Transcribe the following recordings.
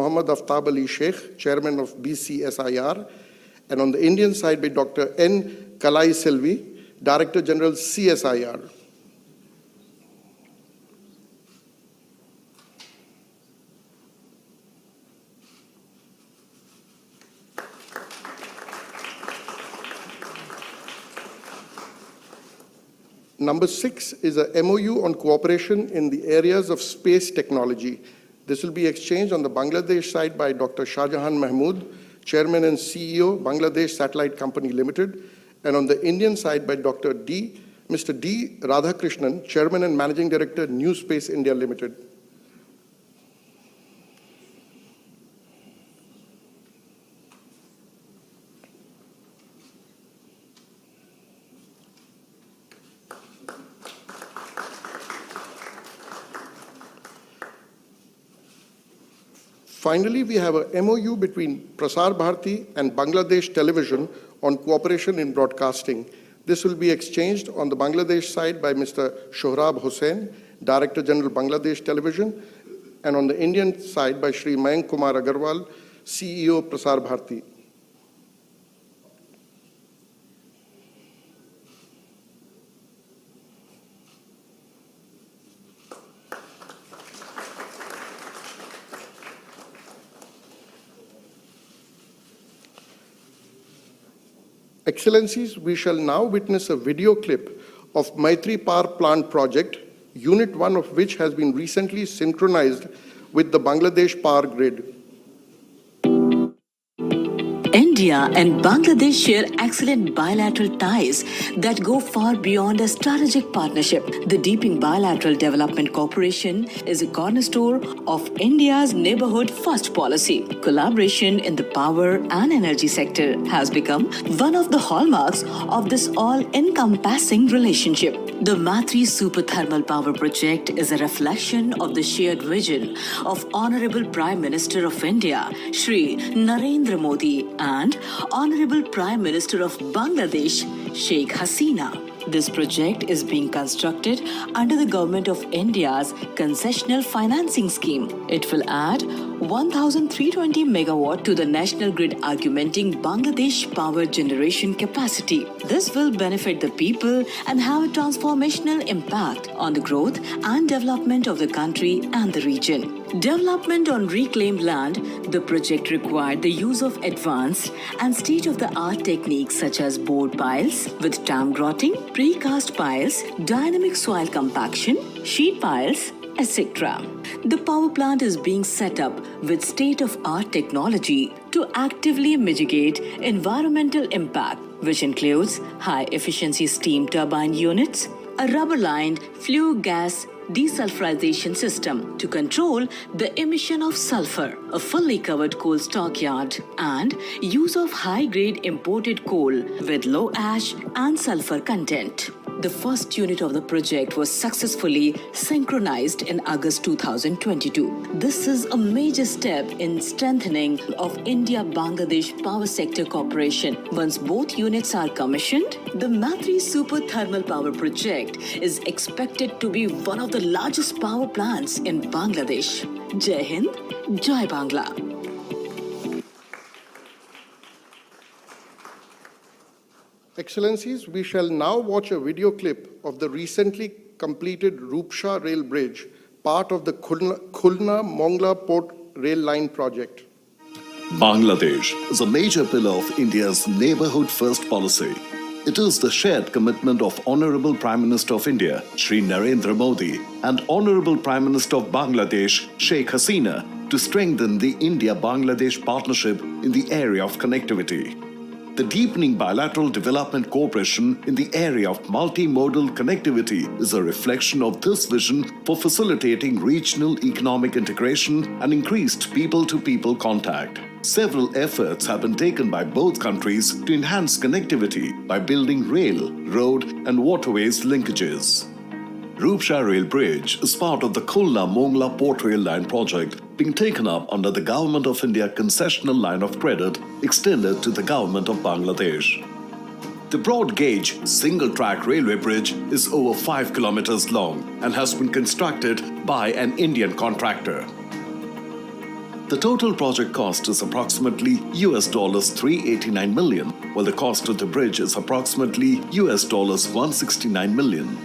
Mohammad Aftab Ali Sheikh, Chairman of BCSIR, and on the Indian side by Dr. N. Kalai Selvi, Director General CSIR. Number 6 is a MOU on cooperation in the areas of space technology. This will be exchanged on the Bangladesh side by Dr. Shahjahan Mahmood, Chairman and CEO, Bangladesh Satellite Company Limited, and on the Indian side by Mr. D. Radhakrishnan, Chairman and Managing Director, New Space India Limited. Finally, we have a MOU between Prasar Bharati and Bangladesh Television on cooperation in broadcasting. This will be exchanged on the Bangladesh side by Mr. Shohrab Hussain, Director General Bangladesh Television, and on the Indian side by Shri Mayank Kumar Agarwal, CEO Prasar Bharati. Excellencies, we shall now witness a video clip of Maitri Power Plant project, Unit 1 of which has been recently synchronized with the Bangladesh power grid. India and Bangladesh share excellent bilateral ties that go far beyond a strategic partnership. The deepening bilateral development cooperation is a cornerstone of India's neighborhood first policy. Collaboration in the power and energy sector has become one of the hallmarks of this all-encompassing relationship. The Maitri Super Thermal Power Project is a reflection of the shared vision of Honorable Prime Minister of India, Shri Narendra Modi, and Honorable Prime Minister of Bangladesh, Sheikh Hasina. This project is being constructed under the Government of India's concessional financing scheme. It will add 1,320 megawatt to the national grid, augmenting Bangladesh power generation capacity. This will benefit the people and have a transformational impact on the growth and development of the country and the region. Development on reclaimed land, the project required the use of advanced and state-of-the-art techniques such as board piles with dam grotting, precast piles, dynamic soil compaction, sheet piles, etc. The power plant is being set up with state-of-art technology to actively mitigate environmental impact, which includes high-efficiency steam turbine units, a rubber-lined flue gas desulfurization system to control the emission of sulfur, a fully covered coal stockyard, and use of high-grade imported coal with low ash and sulfur content. The first unit of the project was successfully synchronized in August 2022. This is a major step in strengthening of India-Bangladesh power sector cooperation. Once both units are commissioned, the Maitri Super Thermal Power Project is expected to be one of the largest power plants in Bangladesh. Jai Hind, Jai Bangla. Excellencies, we shall now watch a video clip of the recently completed Rupsha Rail Bridge, part of the Khulna-Mongla Port Rail Line project. Bangladesh is a major pillar of India's neighborhood first policy. It is the shared commitment of Honorable Prime Minister of India, Shri Narendra Modi, and Honorable Prime Minister of Bangladesh, Sheikh Hasina, to strengthen the India-Bangladesh partnership in the area of connectivity. The deepening bilateral development cooperation in the area of multimodal connectivity is a reflection of this vision for facilitating regional economic integration and increased people-to-people contact. Several efforts have been taken by both countries to enhance connectivity by building rail, road, and waterways linkages. Rupsha Rail Bridge is part of the Khulna-Mongla Port Rail Line project being taken up under the Government of India concessional line of credit extended to the Government of Bangladesh. The broad-gauge, single-track railway bridge is over 5 kilometers long and has been constructed by an Indian contractor. The total project cost is approximately $389 million, while the cost of the bridge is approximately $169 million.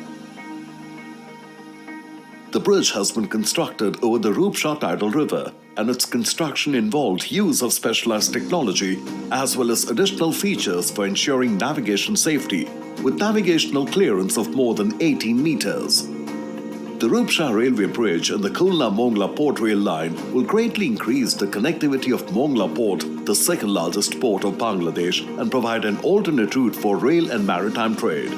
The bridge has been constructed over the Rupsha tidal river, and its construction involved use of specialized technology as well as additional features for ensuring navigation safety, with navigational clearance of more than 18 meters. The Rupsha railway bridge and the Khulna-Mongla port rail line will greatly increase the connectivity of Mongla port, the second largest port of Bangladesh, and provide an alternate route for rail and maritime trade.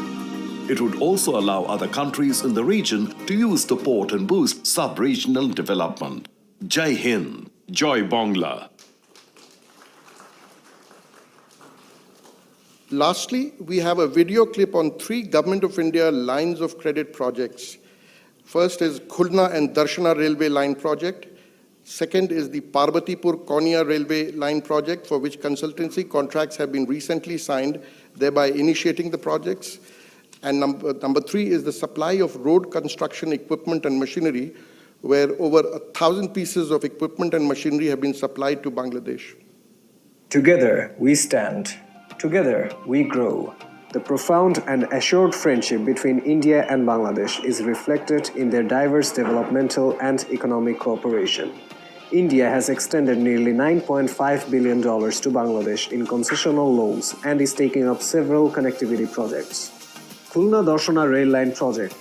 It would also allow other countries in the region to use the port and boost sub-regional development. Jai Hind, Joy Bangla. Lastly, we have a video clip on 3 Government of India lines of credit projects. First is Khulna and Darshana Railway Line Project. Second is the Parbatipur-Konya Railway Line Project, for which consultancy contracts have been recently signed, thereby initiating the projects. And number 3 is the supply of road construction equipment and machinery, where over 1,000 pieces of equipment and machinery have been supplied to Bangladesh. Together we stand. Together we grow. The profound and assured friendship between India and Bangladesh is reflected in their diverse developmental and economic cooperation. India has extended nearly $9.5 billion to Bangladesh in concessional loans and is taking up several connectivity projects. Khulna-Darshana Rail Line Project.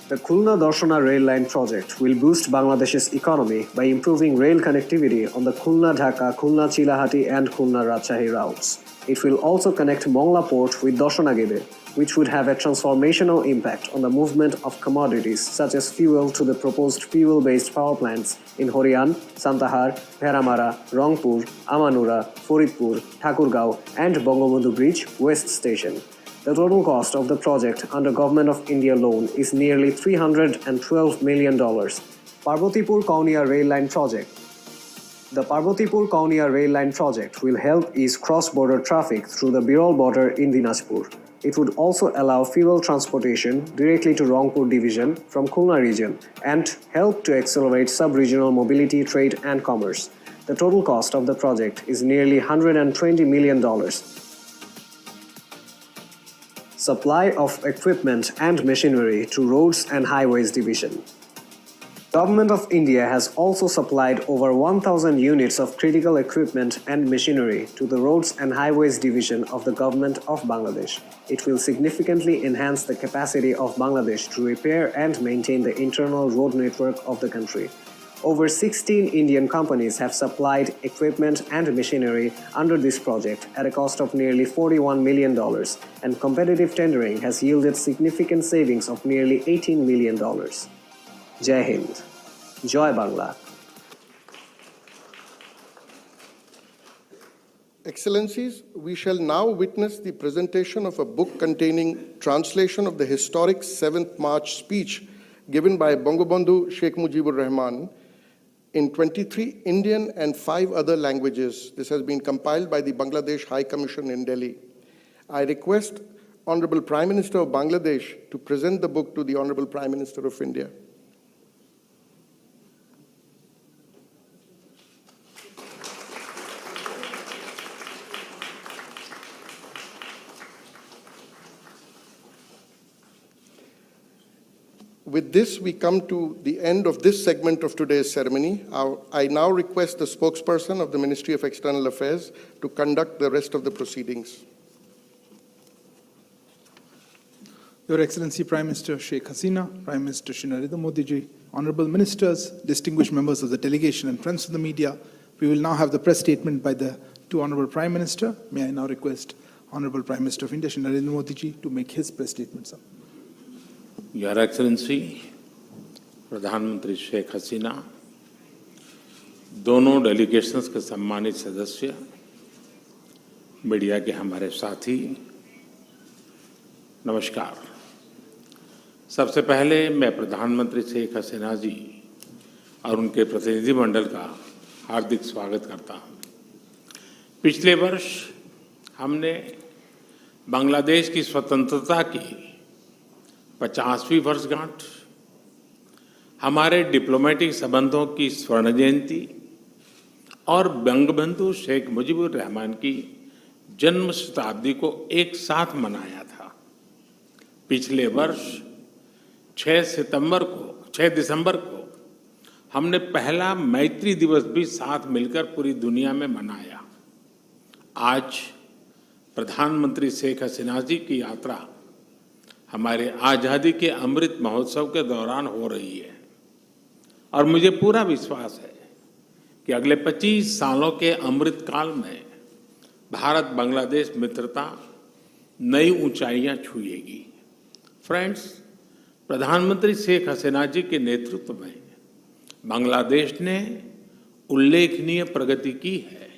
The Khulna-Darshana Rail Line Project will boost Bangladesh's economy by improving rail connectivity on the Khulna-Dhaka, Khulna-Chilahati and Khulna-Rajshahi routes. It will also connect Mongla Port with Darshana, which would have a transformational impact on the movement of commodities such as fuel to the proposed fuel-based power plants in Horian, Santahar, Bheramara, Rangpur, Amanura, Faridpur, Thakurgaon and Bangabandhu Bridge West Station. The total cost of the project under Government of India loan is nearly $312 million. Parbatipur-Konya Rail Line Project. The Parbatipur-Konya Rail Line Project will help ease cross-border traffic through the Birol border in Dinajpur. It would also allow fuel transportation directly to Rangpur division from Khulna region and help to accelerate sub-regional mobility, trade and commerce. The total cost of the project is nearly $120 million. Supply of equipment and machinery to Roads and Highways Division. Government of India has also supplied over 1,000 units of critical equipment and machinery to the Roads and Highways Division of the Government of Bangladesh. It will significantly enhance the capacity of Bangladesh to repair and maintain the internal road network of the country. Over 16 Indian companies have supplied equipment and machinery under this project at a cost of nearly $41 million, and competitive tendering has yielded significant savings of nearly $18 million. Jai Hind. Joy Bangla. Excellencies, we shall now witness the presentation of a book containing translation of the historic 7th March speech given by Bangabandhu Sheikh Mujibur Rahman in 23 Indian and 5 other languages. This has been compiled by the Bangladesh High Commission in Delhi. I request Honorable Prime Minister of Bangladesh to present the book to the Honorable Prime Minister of India. With this, we come to the end of this segment of today's ceremony. I now request the spokesperson of the Ministry of External Affairs to conduct the rest of the proceedings. Your Excellency Prime Minister Sheikh Hasina, Prime Minister Shri Narendra Modi ji, Honorable Ministers, distinguished members of the delegation and friends of the media, we will now have the press statement by the 2 Honorable Prime Minister. May I now request Honorable Prime Minister of India Shri Narendra Modi ji to make his press statement, sir. Your Excellency, प्रधानमंत्री शेख हसीना, दोनों delegations के सम्मानित सदस्य, media के हमारे साथी, नमस्कार। सबसे पहले मैं प्रधानमंत्री शेख हसीना जी और उनके प्रतिनिधिमंडल का हार्दिक स्वागत करता हूं। पिछले वर्ष हमने बांग्लादेश की स्वतंत्रता की 50वीं वर्षगांठ, हमारे डिप्लोमेटिक संबंधों की स्वर्ण जयंती और बंगबंधु शेख मुजीबुर रहमान की जन्म शताब्दी को एक साथ मनाया था। पिछले वर्ष 6 दिसंबर को हमने पहला मैत्री दिवस भी साथ मिलकर पूरी दुनिया में मनाया। आज प्रधानमंत्री शेख हसीना जी की यात्रा हमारे आज़ादी के अमृत महोत्सव के दौरान हो रही है और मुझे पूरा विश्वास है कि अगले 25 सालों के अमृत काल में भारत बांग्लादेश मित्रता नई ऊंचाइयां छुएगी। फ्रेंड्स, प्रधानमंत्री शेख हसीना जी के नेतृत्व में बांग्लादेश ने उल्लेखनीय प्रगति की है।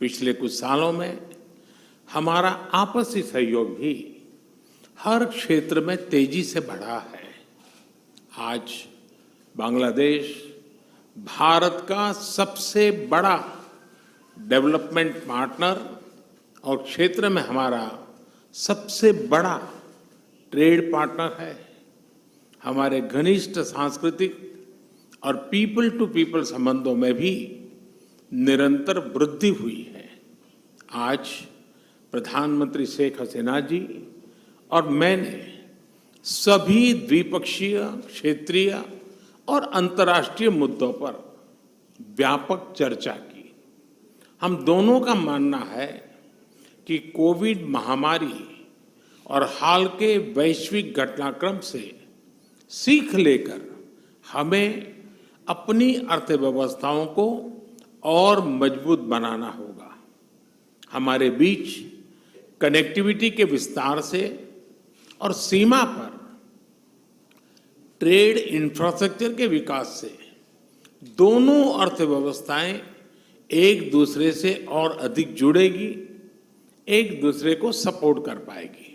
पिछले कुछ सालों में हमारा आपसी सहयोग भी हर क्षेत्र में तेजी से बढ़ा है। आज बांग्लादेश भारत का सबसे बड़ा डेवलपमेंट पार्टनर और क्षेत्र में हमारा सबसे बड़ा ट्रेड पार्टनर है। हमारे घनिष्ठ सांस्कृतिक और पीपल टू पीपल संबंधों में भी निरंतर वृद्धि हुई है। आज प्रधानमंत्री शेख हसीना जी और मैंने सभी द्विपक्षीय, क्षेत्रीय और अंतर्राष्ट्रीय मुद्दों पर व्यापक चर्चा की। हम दोनों का मानना है कि कोविड महामारी और हाल के वैश्विक घटनाक्रम से सीख लेकर हमें अपनी अर्थव्यवस्थाओं को और मजबूत बनाना होगा। हमारे बीच कनेक्टिविटी के विस्तार से और सीमा पर ट्रेड इंफ्रास्ट्रक्चर के विकास से दोनों अर्थव्यवस्थाएं एक दूसरे से और अधिक जुड़ेगी, एक दूसरे को सपोर्ट कर पाएगी।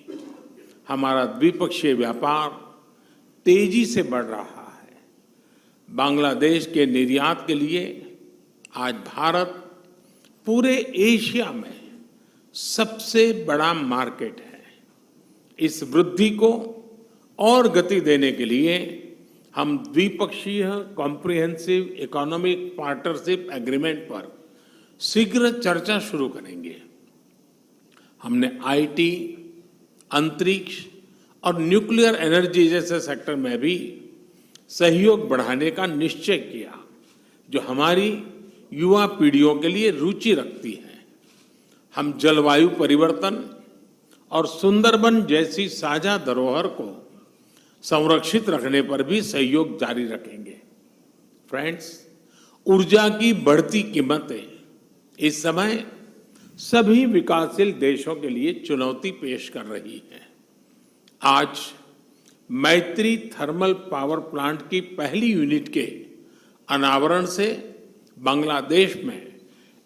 हमारा द्विपक्षीय व्यापार तेजी से बढ़ रहा है। बांग्लादेश के निर्यात के लिए आज भारत पूरे एशिया में सबसे बड़ा मार्केट है। इस वृद्धि को और गति देने के लिए हम द्विपक्षीय कॉम्प्रिहेंसिव इकोनॉमिक पार्टनरशिप एग्रीमेंट पर शीघ्र चर्चा शुरू करेंगे। हमने आईटी, अंतरिक्ष और न्यूक्लियर एनर्जी जैसे सेक्टर में भी सहयोग बढ़ाने का निश्चय किया, जो हमारी युवा पीढ़ियों के लिए रुचि रखती है। हम जलवायु परिवर्तन और सुंदरबन जैसी साझा धरोहर को संरक्षित रखने पर भी सहयोग जारी रखेंगे। फ्रेंड्स, ऊर्जा की बढ़ती कीमतें इस समय सभी विकासशील देशों के लिए चुनौती पेश कर रही हैं। आज मैत्री थर्मल पावर प्लांट की पहली यूनिट के अनावरण से बांग्लादेश में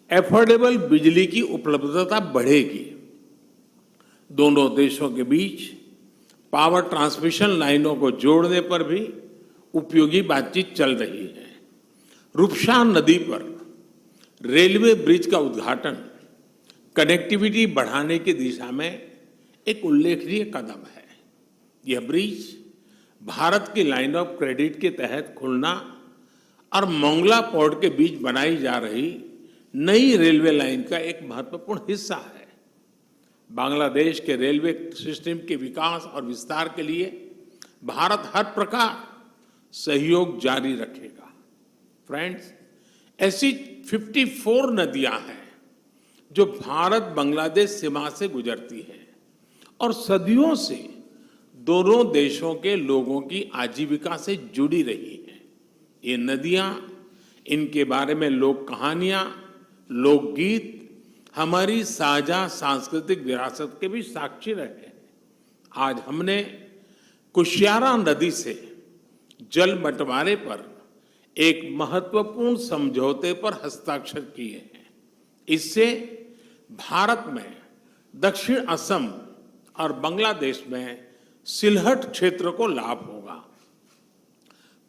एफोर्डेबल बिजली की उपलब्धता बढ़ेगी। दोनों देशों के बीच पावर ट्रांसमिशन लाइनों को जोड़ने पर भी उपयोगी बातचीत चल रही है। रूपसा नदी पर रेलवे ब्रिज का उद्घाटन कनेक्टिविटी बढ़ाने की दिशा में एक उल्लेखनीय कदम है। यह ब्रिज भारत की लाइन ऑफ क्रेडिट के तहत खुलना और मोंगला पोर्ट के बीच बनाई जा रही नई रेलवे लाइन का एक महत्वपूर्ण हिस्सा है। बांग्लादेश के रेलवे सिस्टम के विकास और विस्तार के लिए भारत हर प्रकार सहयोग जारी रखेगा। फ्रेंड्स, ऐसी 54 नदियां हैं जो भारत बांग्लादेश सीमा से गुजरती हैं और सदियों से दोनों देशों के लोगों की आजीविका से जुड़ी रही हैं। ये नदियां, इनके बारे में लोक कहानियां, लोकगीत हमारी साझा सांस्कृतिक विरासत के भी साक्षी रहे हैं। आज हमने कुशियारा नदी से जल बंटवारे पर एक महत्वपूर्ण समझौते पर हस्ताक्षर किए हैं। इससे भारत में दक्षिण असम और बांग्लादेश में सिलहट क्षेत्र को लाभ होगा।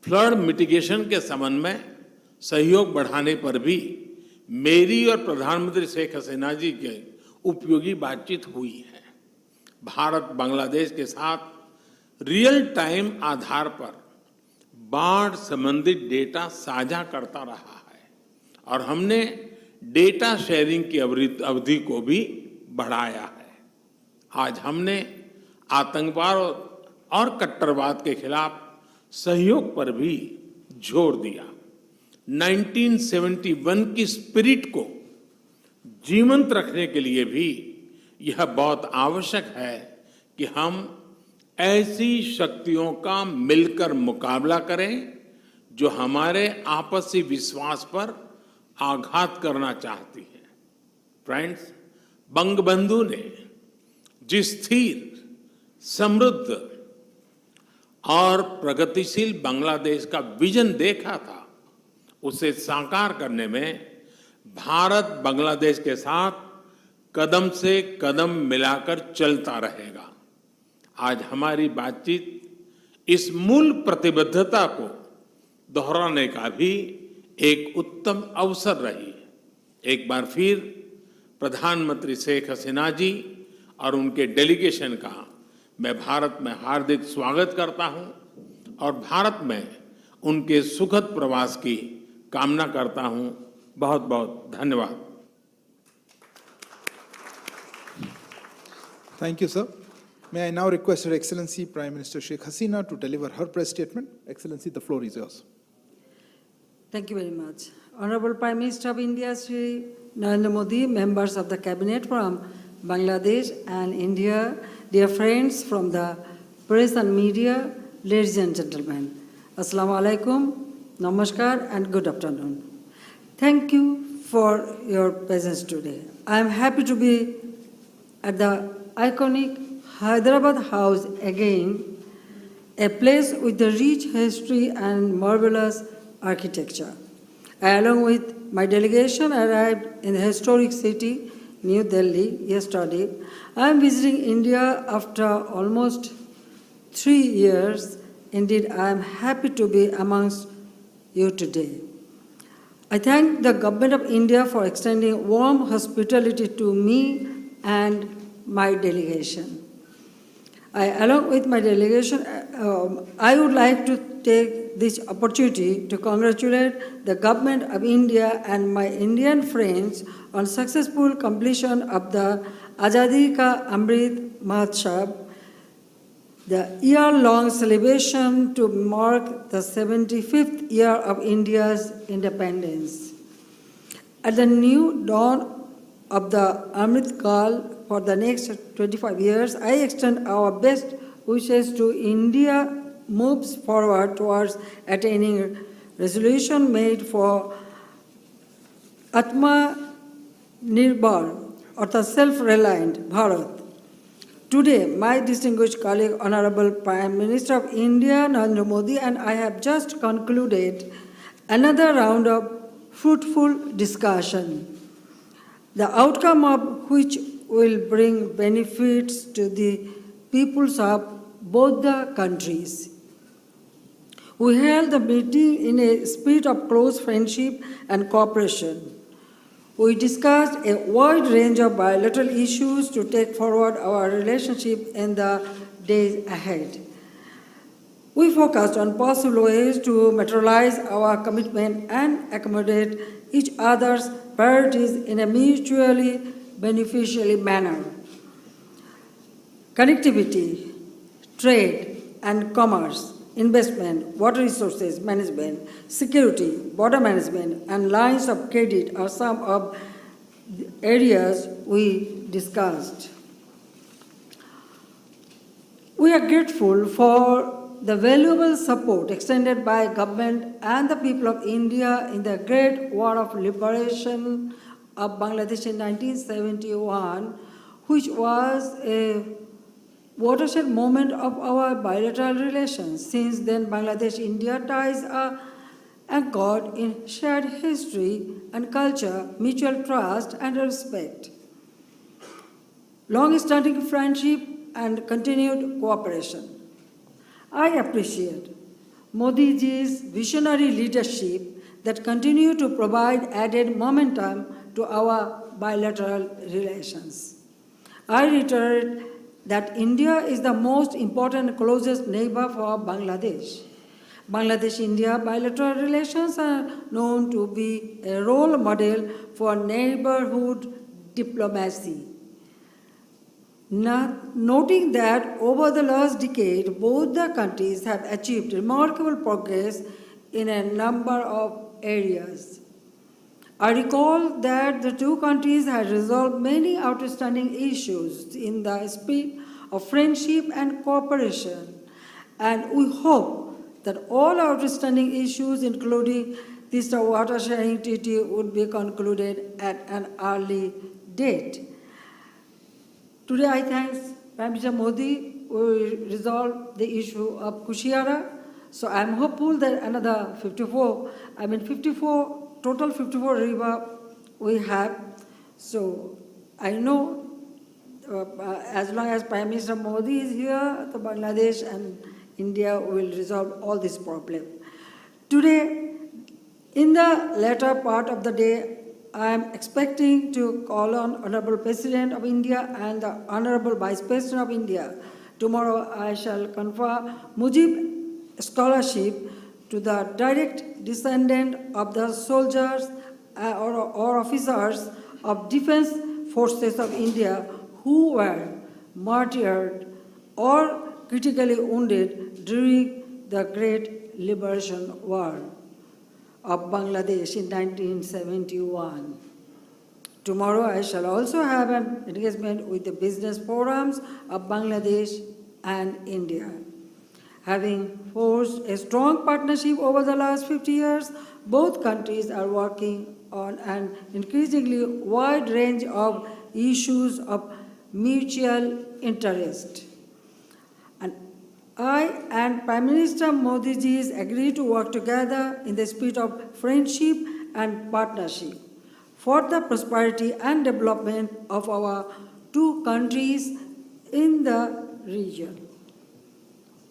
फ्लड मिटिगेशन के संबंध में सहयोग बढ़ाने पर भी मेरी और प्रधानमंत्री शेख हसीना जी के उपयोगी बातचीत हुई है। भारत बांग्लादेश के साथ रियल टाइम आधार पर बाढ़ संबंधित डेटा साझा करता रहा है और हमने डेटा शेयरिंग की अवधि को भी बढ़ाया है। आज हमने आतंकवाद और कट्टरवाद के खिलाफ सहयोग पर भी जोर दिया। 1971 की स्पिरिट को जीवंत रखने के लिए भी यह बहुत आवश्यक है कि हम ऐसी शक्तियों का मिलकर मुकाबला करें जो हमारे आपसी विश्वास पर आघात करना चाहती है। फ्रेंड्स, बंगबंधु ने जिस स्थिर, समृद्ध और प्रगतिशील बांग्लादेश का विजन देखा था, उसे साकार करने में भारत बांग्लादेश के साथ कदम से कदम मिलाकर चलता रहेगा। आज हमारी बातचीत इस मूल प्रतिबद्धता को दोहराने का भी एक उत्तम अवसर रही है। एक बार फिर प्रधानमंत्री शेख हसीना जी और उनके डेलीगेशन का मैं भारत में हार्दिक स्वागत करता हूं और भारत में उनके सुखद प्रवास की कामना करता हूं। बहुत बहुत धन्यवाद। Thank you, sir. May I now request Her Excellency Prime Minister Sheikh Hasina to deliver her press statement. Excellency, the floor is yours. Thank you very much. Honorable Prime Minister of India, Shri Narendra Modi, members of the Cabinet from Bangladesh and India, dear friends from the press and media, ladies and gentlemen, Assalamu alaikum, namaskar and good afternoon. Thank you for your presence today. I am happy to be at the iconic Hyderabad House again, a place with a rich history and marvelous architecture. I, along with my delegation, arrived in the historic city, New Delhi, yesterday. I am visiting India after almost 3 years. Indeed, I am happy to be amongst you today. I thank the Government of India for extending warm hospitality to me and my delegation. Along with my delegation, I would like to take this opportunity to congratulate the Government of India and my Indian friends on successful completion of the Azadi Ka Amrit Mahotsav, the year-long celebration to mark the 75th year of India's independence. At the new dawn of the Amrit Kal for the next 25 years, I extend our best wishes to India moves forward towards attaining resolution made for Atma Nirbhar, or the self-reliant Bharat. Today, my distinguished colleague, Honorable Prime Minister of India, Narendra Modi, and I have just concluded another round of fruitful discussion, the outcome of which will bring benefits to the peoples of both the countries. We held the meeting in a spirit of close friendship and cooperation. We discussed a wide range of bilateral issues to take forward our relationship in the days ahead. We focused on possible ways to materialize our commitment and accommodate each other's priorities in a mutually beneficial manner. Connectivity, trade and commerce, investment, water resources management, security, border management, and lines of credit are some of the areas we discussed. We are grateful for the valuable support extended by government and the people of India in the Great War of Liberation of Bangladesh in 1971, which was a watershed moment of our bilateral relations. Since then, Bangladesh-India ties are anchored in shared history and culture, mutual trust and respect, long-standing friendship and continued cooperation. I appreciate Modi ji's visionary leadership that continue to provide added momentum to our bilateral relations. I reiterate that India is the most important closest neighbor for Bangladesh. Bangladesh-India bilateral relations are known to be a role model for neighborhood diplomacy. Noting that over the last decade, both the countries have achieved remarkable progress in a number of areas. I recall that the two countries had resolved many outstanding issues in the spirit of friendship and cooperation, and we hope that all outstanding issues, including this water sharing treaty, would be concluded at an early date. Today, I thank Prime Minister Modi will resolve the issue of Kushiara. So I'm hopeful that another 54 river we have. So I know as long as Prime Minister Modi is here, the Bangladesh and India will resolve all this problem. Today, in the latter part of the day, I am expecting to call on Honorable President of India and the Honorable Vice President of India. Tomorrow I shall confer Mujib Scholarship to the direct descendant of the soldiers or officers of Defense Forces of India who were martyred or critically wounded during the Great Liberation War of Bangladesh in 1971. Tomorrow I shall also have an engagement with the business forums of Bangladesh and India. Having forged a strong partnership over the last 50 years, both countries are working on an increasingly wide range of issues of mutual interest. And I and Prime Minister Modi ji agree to work together in the spirit of friendship and partnership for the prosperity and development of our two countries in the region.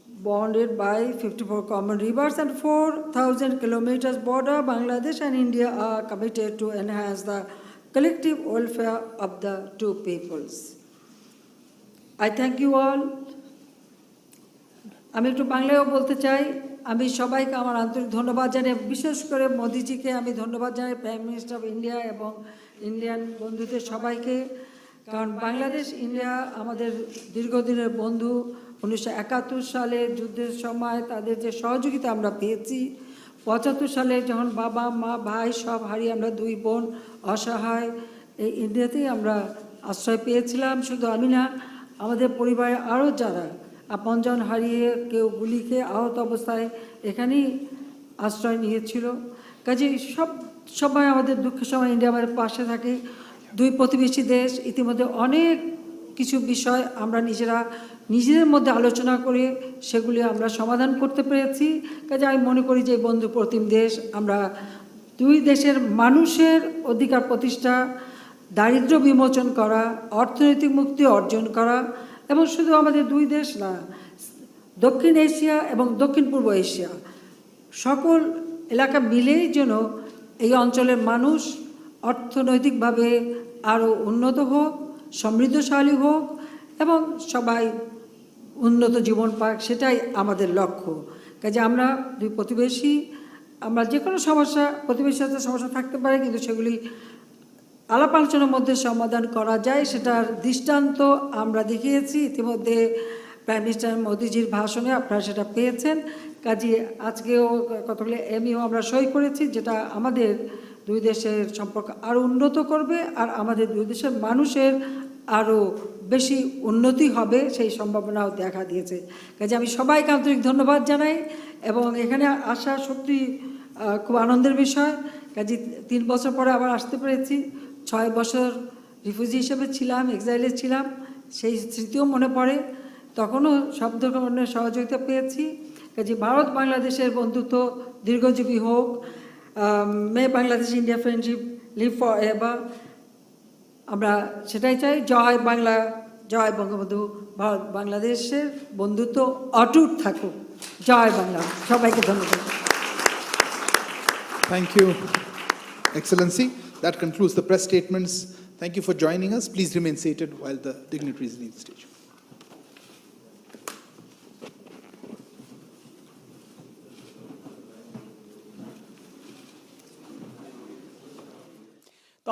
Bonded by 54 common rivers and 4,000 kilometers border, Bangladesh and India are committed to enhance the collective welfare of the two peoples. I thank you all. আমি একটু বাংলায়ও বলতে চাই, আমি সবাইকে আমার আন্তরিক ধন্যবাদ জানাই, বিশেষ করে মোদিজিকে আমি ধন্যবাদ জানাই, প্রাইম মিনিস্টার অফ ইন্ডিয়া এবং ইন্ডিয়ান বন্ধুদের সবাইকে, কারণ বাংলাদেশ ইন্ডিয়া আমাদের দীর্ঘদিনের বন্ধু। 1971 সালে যুদ্ধের সময় তাদের যে সহযোগিতা আমরা পেয়েছি, 75 সালে যখন বাবা মা ভাই সব হারিয়ে আমরা দুই বোন অসহায় এই ইন্ডিয়াতেই আমরা আশ্রয় পেয়েছিলাম। শুধু আমি না, আমাদের পরিবারে আরও যারা আপনজন হারিয়ে কেউ গুলি খেয়ে আহত অবস্থায় এখানেই আশ্রয় নিয়েছিল। কাজে সবাই আমাদের দুঃখের সময় ইন্ডিয়া আমাদের পাশে থাকে। দুই প্রতিবেশী দেশ ইতিমধ্যে অনেক কিছু বিষয় আমরা নিজেদের মধ্যে আলোচনা করে সেগুলি আমরা সমাধান করতে পেরেছি। কাজে আমি মনে করি যে বন্ধু প্রতিম দেশ, আমরা দুই দেশের মানুষের অধিকার প্রতিষ্ঠা, দারিদ্র্য বিমোচন করা, অর্থনৈতিক মুক্তি অর্জন করা, এবং শুধু আমাদের দুই দেশ না, দক্ষিণ এশিয়া এবং দক্ষিণ পূর্ব এশিয়া সকল এলাকা মিলেই যেন এই অঞ্চলের মানুষ অর্থনৈতিকভাবে আরও উন্নত হোক, সমৃদ্ধশালী হোক এবং সবাই উন্নত জীবন পাক, সেটাই আমাদের লক্ষ্য। কাজে আমরা দুই প্রতিবেশী, আমরা যে কোনো সমস্যা, প্রতিবেশীর সাথে সমস্যা থাকতে পারে, কিন্তু সেগুলি আলাপ আলোচনার মধ্যে সমাধান করা যায়, সেটার দৃষ্টান্ত আমরা দেখিয়েছি ইতিমধ্যে প্রাইম মিনিস্টার মোদিজির ভাষণে, আপনারা সেটা পেয়েছেন। কাজে আজকেও কতগুলো এমইও আমরা সই করেছি, যেটা আমাদের দুই দেশের সম্পর্ক আরও উন্নত করবে আর আমাদের দুই দেশের মানুষের আরও বেশি উন্নতি হবে, সেই সম্ভাবনাও দেখা দিয়েছে। কাজে আমি সবাইকে আন্তরিক ধন্যবাদ জানাই এবং এখানে আসা সত্যি খুব আনন্দের বিষয়। কাজে 3 বছর পরে আবার আসতে পেরেছি। 6 বছর রিফিউজি হিসেবে ছিলাম, এক্সাইলে ছিলাম, সেই স্মৃতিও মনে পড়ে। তখনও সব ধরনের সহযোগিতা পেয়েছি। কাজে ভারত বাংলাদেশের বন্ধুত্ব দীর্ঘজীবী হোক। May Bangladesh India friendship live forever, আমরা সেটাই চাই। জয় বাংলা, জয় বঙ্গবন্ধু। ভারত বাংলাদেশের বন্ধুত্ব অটুট থাকুক। জয় বাংলা। সবাইকে ধন্যবাদ। Thank you, Excellency. That concludes the press statements. Thank you for joining us. Please remain seated while the dignitaries leave the stage.